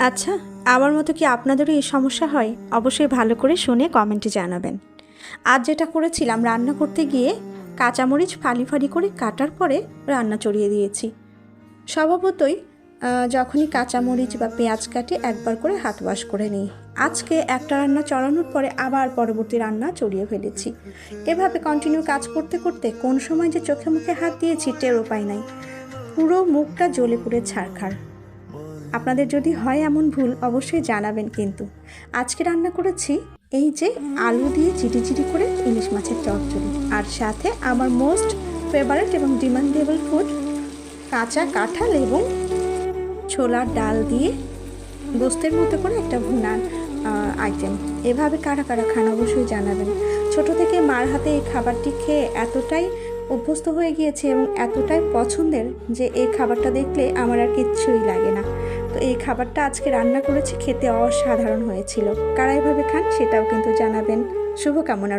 আচ্ছা, আমার মতো কি আপনাদেরও এই সমস্যা হয়? অবশ্যই ভালো করে শুনে কমেন্টে জানাবেন। আজ যেটা করেছিলাম, রান্না করতে গিয়ে কাঁচামরিচ ফালি ফালি করে কাটার পরে রান্না চড়িয়ে দিয়েছি। স্বভাবতই যখনই কাঁচামরিচ বা পেঁয়াজ কাটি একবার করে হাত ওয়াশ করে নিই। আজকে একটা রান্না চড়ানোর পরে আবার পরবর্তী রান্না চড়িয়ে ফেলেছি। এভাবে কন্টিনিউ কাজ করতে করতে কোন সময় যে চোখে মুখে হাত দিয়েছি টেরও পাই নাই। পুরো মুখটা জ্বলে পুড়ে ছারখার। আপনাদের যদি হয় এমন ভুল অবশ্যই জানাবেন। কিন্তু আজকে রান্না করেছি এই যে আলু দিয়ে চিটি চিটি করে ইলিশ মাছের চচ্চড়ি, আর সাথে আমার মোস্ট ফেভারিট এবং ডিমান্ডেবল ফুড কাঁচা কাঁঠাল এবং ছোলার ডাল দিয়ে গোস্তের মতো করে একটা ভুনার আইটেম। এভাবে কারা কারা খান অবশ্যই জানাবেন। ছোট থেকে মার হাতে এই খাবারটি খেয়ে এতটাই অভ্যস্ত হয়ে গিয়েছে এবং এতটাই পছন্দের যে এই খাবারটা দেখলে আমার আর কিচ্ছুই লাগে না। তো এই খাবারটা আজকে রান্না করেছি, খেতে অসাধারণ হয়েছিল। কারা এভাবে খান সেটাও কিন্তু জানাবেন। শুভকামনা।